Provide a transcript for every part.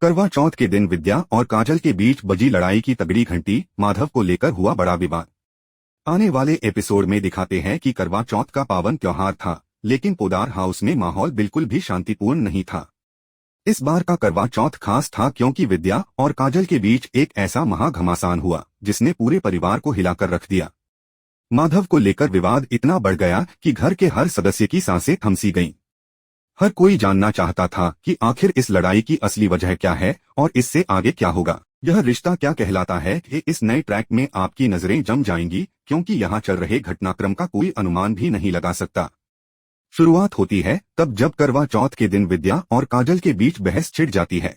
करवा चौथ के दिन विद्या और काजल के बीच बजी लड़ाई की तगड़ी घंटी। माधव को लेकर हुआ बड़ा विवाद। आने वाले एपिसोड में दिखाते हैं कि करवा चौथ का पावन त्योहार था, लेकिन पोदार हाउस में माहौल बिल्कुल भी शांतिपूर्ण नहीं था। इस बार का करवा चौथ खास था क्योंकि विद्या और काजल के बीच एक ऐसा महाघमासान हुआ जिसने पूरे परिवार को हिलाकर रख दिया। माधव को लेकर विवाद इतना बढ़ गया कि घर के हर सदस्य की सांसें थमसी गईं। हर कोई जानना चाहता था कि आखिर इस लड़ाई की असली वजह क्या है और इससे आगे क्या होगा। यह रिश्ता क्या कहलाता है कि इस नए ट्रैक में आपकी नजरें जम जाएंगी, क्योंकि यहाँ चल रहे घटनाक्रम का कोई अनुमान भी नहीं लगा सकता। शुरुआत होती है तब जब करवा चौथ के दिन विद्या और काजल के बीच बहस छिड़ जाती है।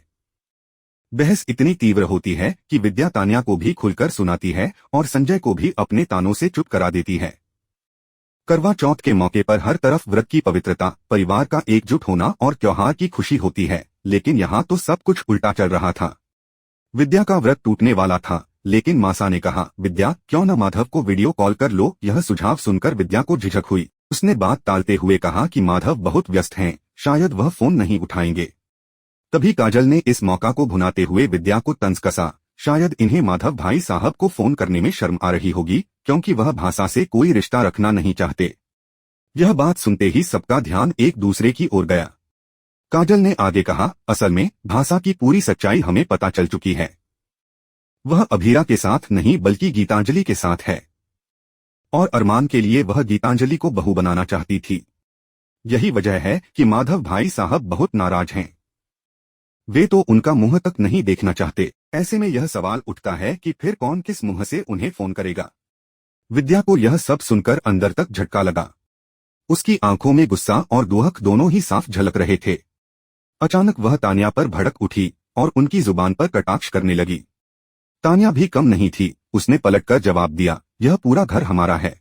बहस इतनी तीव्र होती है कि विद्या तान्या को भी खुलकर सुनाती है और संजय को भी अपने तानों से चुप करा देती है। करवा चौथ के मौके पर हर तरफ व्रत की पवित्रता, परिवार का एकजुट होना और त्योहार की खुशी होती है, लेकिन यहाँ तो सब कुछ उल्टा चल रहा था। विद्या का व्रत टूटने वाला था, लेकिन मासा ने कहा, विद्या क्यों न माधव को वीडियो कॉल कर लो। यह सुझाव सुनकर विद्या को झिझक हुई। उसने बात टालते हुए कहा कि माधव बहुत व्यस्त हैं, शायद वह फोन नहीं उठाएंगे। तभी काजल ने इस मौका को भुनाते हुए विद्या को तंज कसा। शायद इन्हें माधव भाई साहब को फोन करने में शर्म आ रही होगी, क्योंकि वह भाषा से कोई रिश्ता रखना नहीं चाहते। यह बात सुनते ही सबका ध्यान एक दूसरे की ओर गया। काजल ने आगे कहा, असल में भाषा की पूरी सच्चाई हमें पता चल चुकी है। वह अभीरा के साथ नहीं बल्कि गीतांजलि के साथ है, और अरमान के लिए वह गीतांजलि को बहू बनाना चाहती थी। यही वजह है कि माधव भाई साहब बहुत नाराज हैं। वे तो उनका मुंह तक नहीं देखना चाहते। ऐसे में यह सवाल उठता है कि फिर कौन किस मुंह से उन्हें फोन करेगा। विद्या को यह सब सुनकर अंदर तक झटका लगा। उसकी आंखों में गुस्सा और दुहक दोनों ही साफ झलक रहे थे। अचानक वह तान्या पर भड़क उठी और उनकी जुबान पर कटाक्ष करने लगी। तान्या भी कम नहीं थी, उसने पलटकर जवाब दिया, यह पूरा घर हमारा है,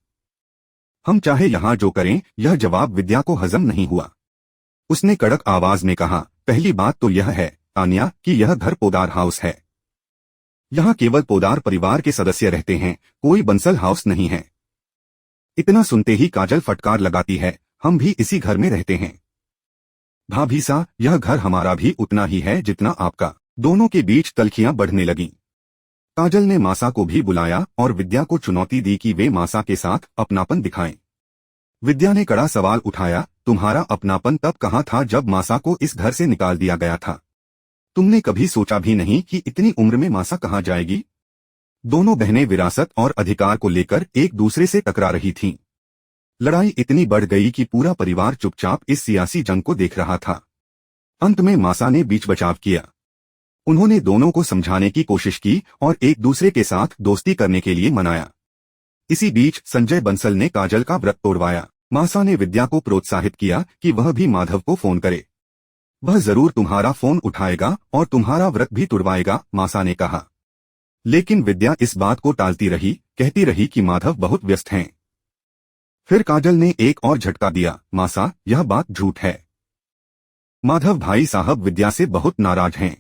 हम चाहे यहाँ जो करें। यह जवाब विद्या को हजम नहीं हुआ। उसने कड़क आवाज में कहा, पहली बात तो यह है तान्या कि यह घर पोदार हाउस है। यहाँ केवल पोदार परिवार के सदस्य रहते हैं, कोई बंसल हाउस नहीं है। इतना सुनते ही काजल फटकार लगाती है, हम भी इसी घर में रहते हैं भाभी सा, यह घर हमारा भी उतना ही है जितना आपका। दोनों के बीच तल्खियां बढ़ने लगीं। काजल ने मासा को भी बुलाया और विद्या को चुनौती दी कि वे मासा के साथ अपनापन दिखाएं। विद्या ने कड़ा सवाल उठाया, तुम्हारा अपनापन तब कहाँ था जब मासा को इस घर से निकाल दिया गया था? तुमने कभी सोचा भी नहीं कि इतनी उम्र में मासा कहाँ जाएगी? दोनों बहनें विरासत और अधिकार को लेकर एक दूसरे से टकरा रही थीं। लड़ाई इतनी बढ़ गई कि पूरा परिवार चुपचाप इस सियासी जंग को देख रहा था। अंत में मासा ने बीच बचाव किया। उन्होंने दोनों को समझाने की कोशिश की और एक दूसरे के साथ दोस्ती करने के लिए मनाया। इसी बीच संजय बंसल ने काजल का व्रत तोड़वाया। मासा ने विद्या को प्रोत्साहित किया कि वह भी माधव को फोन करे। वह जरूर तुम्हारा फोन उठाएगा और तुम्हारा व्रत भी तुड़वाएगा, मासा ने कहा। लेकिन विद्या इस बात को टालती रही, कहती रही कि माधव बहुत व्यस्त हैं। फिर काजल ने एक और झटका दिया, मासा यह बात झूठ है। माधव भाई साहब विद्या से बहुत नाराज हैं।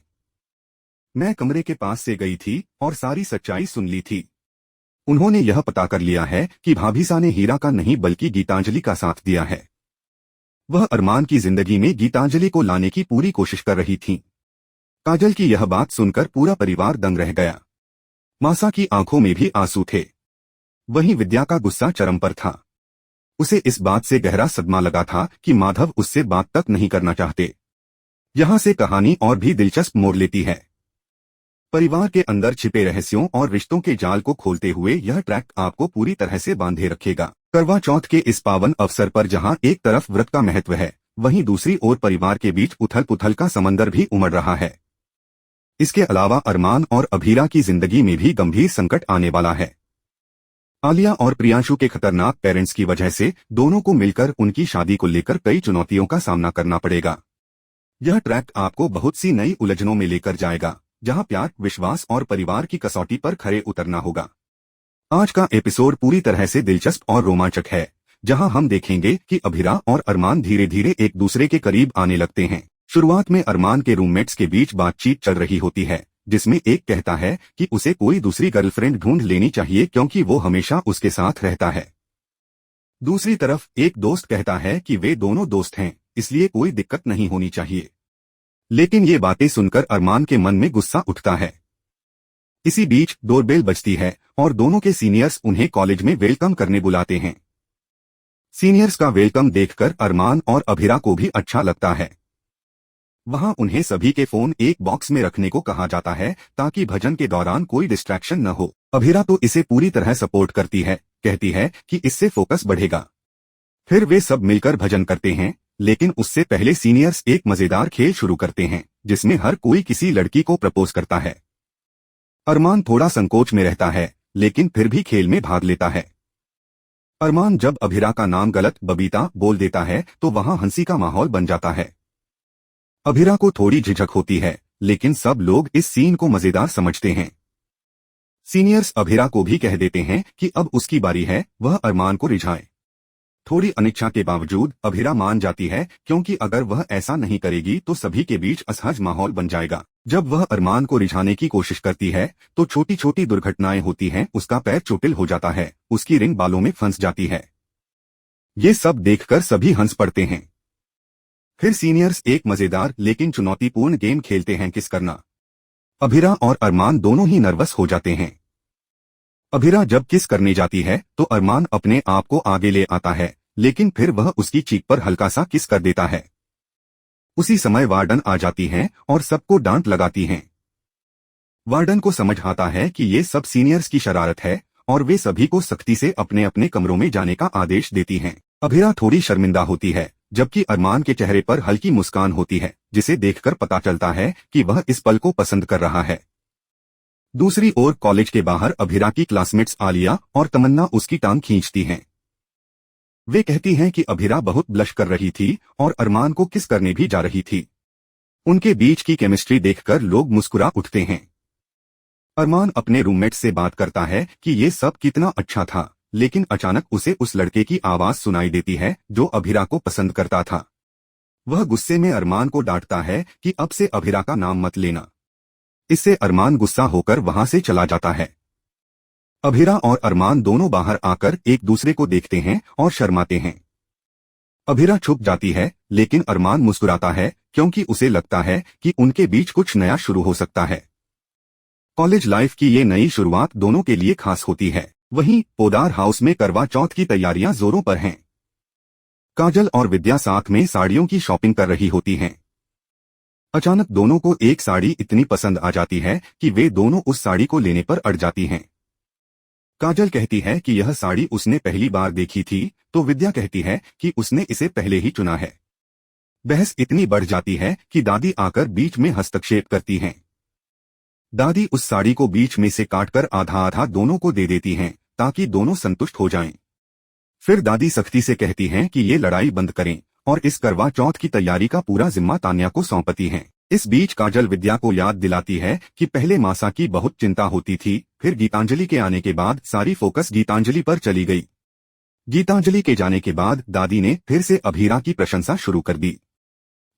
मैं कमरे के पास से गई थी और सारी सच्चाई सुन ली थी। उन्होंने यह पता कर लिया है कि भाभीसा ने हीरा का नहीं बल्कि गीतांजलि का साथ दिया है। वह अरमान की जिंदगी में गीतांजलि को लाने की पूरी कोशिश कर रही थीं। काजल की यह बात सुनकर पूरा परिवार दंग रह गया। मासा की आंखों में भी आंसू थे। वहीं विद्या का गुस्सा चरम पर था। उसे इस बात से गहरा सदमा लगा था कि माधव उससे बात तक नहीं करना चाहते। यहाँ से कहानी और भी दिलचस्प मोड़ लेती है। परिवार के अंदर छिपे रहस्यों और रिश्तों के जाल को खोलते हुए यह ट्रैक आपको पूरी तरह से बांधे रखेगा। करवा चौथ के इस पावन अवसर पर जहां एक तरफ व्रत का महत्व है, वहीं दूसरी ओर परिवार के बीच उथल पुथल का समंदर भी उमड़ रहा है। इसके अलावा अरमान और अभीरा की जिंदगी में भी गंभीर संकट आने वाला है। आलिया और प्रियांशु के खतरनाक पेरेंट्स की वजह से दोनों को मिलकर उनकी शादी को लेकर कई चुनौतियों का सामना करना पड़ेगा। यह ट्रैक आपको बहुत सी नई उलझनों में लेकर जाएगा, जहां प्यार, विश्वास और परिवार की कसौटी पर खरे उतरना होगा। आज का एपिसोड पूरी तरह से दिलचस्प और रोमांचक है, जहां हम देखेंगे कि अभीरा और अरमान धीरे धीरे एक दूसरे के करीब आने लगते हैं। शुरुआत में अरमान के रूममेट्स के बीच बातचीत चल रही होती है, जिसमें एक कहता है कि उसे कोई दूसरी गर्लफ्रेंड ढूंढ लेनी चाहिए क्योंकि वो हमेशा उसके साथ रहता है। दूसरी तरफ एक दोस्त कहता है कि वे दोनों दोस्त हैं, इसलिए कोई दिक्कत नहीं होनी चाहिए। लेकिन ये बातें सुनकर अरमान के मन में गुस्सा उठता है। इसी बीच डोरबेल बजती है और दोनों के सीनियर्स उन्हें कॉलेज में वेलकम करने बुलाते हैं। सीनियर्स का वेलकम देखकर अरमान और अभिरा को भी अच्छा लगता है। वहां उन्हें सभी के फोन एक बॉक्स में रखने को कहा जाता है ताकि भजन के दौरान कोई डिस्ट्रैक्शन न हो। अभिरा तो इसे पूरी तरह सपोर्ट करती है, कहती है कि इससे फोकस बढ़ेगा। फिर वे सब मिलकर भजन करते हैं, लेकिन उससे पहले सीनियर्स एक मजेदार खेल शुरू करते हैं जिसमें हर कोई किसी लड़की को प्रपोज करता है। अरमान थोड़ा संकोच में रहता है, लेकिन फिर भी खेल में भाग लेता है। अरमान जब अभिरा का नाम गलत बबीता बोल देता है तो वहां हंसी का माहौल बन जाता है। अभिरा को थोड़ी झिझक होती है, लेकिन सब लोग इस सीन को मजेदार समझते हैं। सीनियर्स अभिरा को भी कह देते हैं कि अब उसकी बारी है, वह अरमान को रिझाए। थोड़ी अनिच्छा के बावजूद अभिरा मान जाती है, क्योंकि अगर वह ऐसा नहीं करेगी तो सभी के बीच असहज माहौल बन जाएगा। जब वह अरमान को रिझाने की कोशिश करती है तो छोटी छोटी दुर्घटनाएं होती हैं। उसका पैर चोटिल हो जाता है, उसकी रिंग बालों में फंस जाती है। ये सब देखकर सभी हंस पड़ते हैं। फिर सीनियर्स एक मजेदार लेकिन चुनौतीपूर्ण गेम खेलते हैं, किस करना। अभिरा और अरमान दोनों ही नर्वस हो जाते हैं। अभिरा जब किस करने जाती है तो अरमान अपने आप को आगे ले आता है, लेकिन फिर वह उसकी चीख पर हल्का सा किस कर देता है। उसी समय वार्डन आ जाती हैं और सबको डांट लगाती हैं। वार्डन को समझ आता है कि ये सब सीनियर्स की शरारत है और वे सभी को सख्ती से अपने अपने कमरों में जाने का आदेश देती हैं। अभिरा थोड़ी शर्मिंदा होती है, जबकि अरमान के चेहरे पर हल्की मुस्कान होती है, जिसे देखकर पता चलता है कि वह इस पल को पसंद कर रहा है। दूसरी ओर कॉलेज के बाहर अभिरा की क्लासमेट्स आलिया और तमन्ना उसकी टांग खींचती हैं। वे कहती हैं कि अभिरा बहुत ब्लश कर रही थी और अरमान को किस करने भी जा रही थी। उनके बीच की केमिस्ट्री देखकर लोग मुस्कुरा उठते हैं। अरमान अपने रूममेट से बात करता है कि ये सब कितना अच्छा था, लेकिन अचानक उसे उस लड़के की आवाज सुनाई देती है जो अभिरा को पसंद करता था। वह गुस्से में अरमान को डांटता है कि अब से अभिरा का नाम मत लेना। इससे अरमान गुस्सा होकर वहां से चला जाता है। अभिरा और अरमान दोनों बाहर आकर एक दूसरे को देखते हैं और शर्माते हैं। अभिरा छुप जाती है, लेकिन अरमान मुस्कुराता है क्योंकि उसे लगता है कि उनके बीच कुछ नया शुरू हो सकता है। कॉलेज लाइफ की ये नई शुरुआत दोनों के लिए खास होती है। वहीं पोदार हाउस में करवा चौथ की तैयारियां जोरों पर हैं। काजल और विद्या साथ में साड़ियों की शॉपिंग कर रही होती हैं। अचानक दोनों को एक साड़ी इतनी पसंद आ जाती है कि वे दोनों उस साड़ी को लेने पर अड़ जाती हैं। काजल कहती है कि यह साड़ी उसने पहली बार देखी थी, तो विद्या कहती है कि उसने इसे पहले ही चुना है। बहस इतनी बढ़ जाती है कि दादी आकर बीच में हस्तक्षेप करती हैं। दादी उस साड़ी को बीच में से काटकर आधा आधा दोनों को दे देती हैं ताकि दोनों संतुष्ट हो जाएं। फिर दादी सख्ती से कहती हैं कि ये लड़ाई बंद करें और इस करवा चौथ की तैयारी का पूरा जिम्मा तान्या को सौंपती हैं। इस बीच काजल विद्या को याद दिलाती है कि पहले मासा की बहुत चिंता होती थी, फिर गीतांजलि के आने के बाद सारी फोकस गीतांजलि पर चली गई। गीतांजलि के जाने के बाद दादी ने फिर से अभिरा की प्रशंसा शुरू कर दी।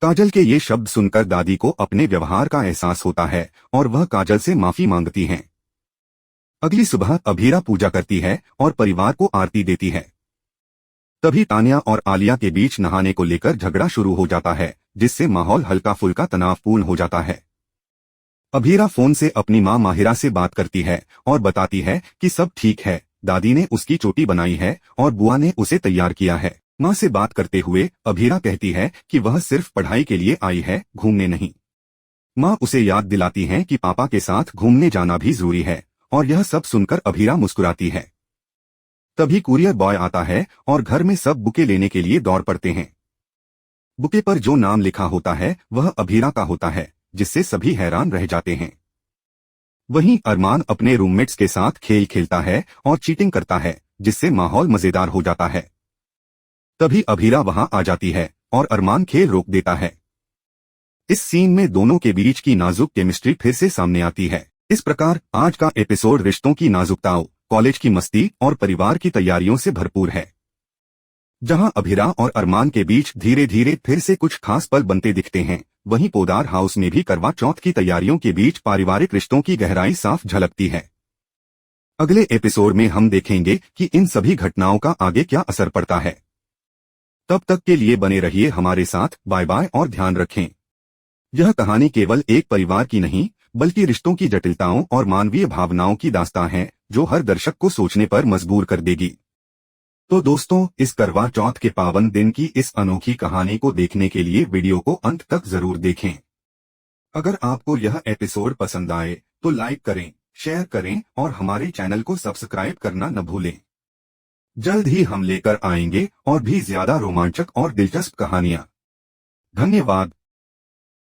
काजल के ये शब्द सुनकर दादी को अपने व्यवहार का एहसास होता है और वह काजल से माफी मांगती हैं। अगली सुबह अभिरा पूजा करती है और परिवार को आरती देती है। तभी तान्या और आलिया के बीच नहाने को लेकर झगड़ा शुरू हो जाता है, जिससे माहौल हल्का फुल्का तनावपूर्ण हो जाता है। अभिरा फोन से अपनी मां माहिरा से बात करती है और बताती है कि सब ठीक है, दादी ने उसकी चोटी बनाई है और बुआ ने उसे तैयार किया है। मां से बात करते हुए अभिरा कहती है कि वह सिर्फ पढ़ाई के लिए आई है, घूमने नहीं। मां उसे याद दिलाती हैं कि पापा के साथ घूमने जाना भी जरूरी है, और यह सब सुनकर अभिरा मुस्कुराती है। तभी कुरियर बॉय आता है और घर में सब बुके लेने के लिए दौड़ पड़ते हैं। बुके पर जो नाम लिखा होता है वह अभिरा का होता है, जिससे सभी हैरान रह जाते हैं। वहीं अरमान अपने रूममेट्स के साथ खेल खेलता है और चीटिंग करता है, जिससे माहौल मजेदार हो जाता है। तभी अभिरा वहां आ जाती है और अरमान खेल रोक देता है। इस सीन में दोनों के बीच की नाजुक केमिस्ट्री फिर से सामने आती है। इस प्रकार आज का एपिसोड रिश्तों की नाजुकताओं, कॉलेज की मस्ती और परिवार की तैयारियों से भरपूर है। जहां अभिरा और अरमान के बीच धीरे धीरे फिर से कुछ खास पल बनते दिखते हैं, वहीं पोदार हाउस में भी करवा चौथ की तैयारियों के बीच पारिवारिक रिश्तों की गहराई साफ झलकती है। अगले एपिसोड में हम देखेंगे कि इन सभी घटनाओं का आगे क्या असर पड़ता है। तब तक के लिए बने रहिए हमारे साथ। बाय बाय और ध्यान रखें। यह कहानी केवल एक परिवार की नहीं, बल्कि रिश्तों की जटिलताओं और मानवीय भावनाओं की दास्तां है, जो हर दर्शक को सोचने पर मजबूर कर देगी। तो दोस्तों, इस करवा चौथ के पावन दिन की इस अनोखी कहानी को देखने के लिए वीडियो को अंत तक जरूर देखें। अगर आपको यह एपिसोड पसंद आए तो लाइक करें, शेयर करें और हमारे चैनल को सब्सक्राइब करना न भूलें। जल्द ही हम लेकर आएंगे और भी ज्यादा रोमांचक और दिलचस्प कहानियां। धन्यवाद।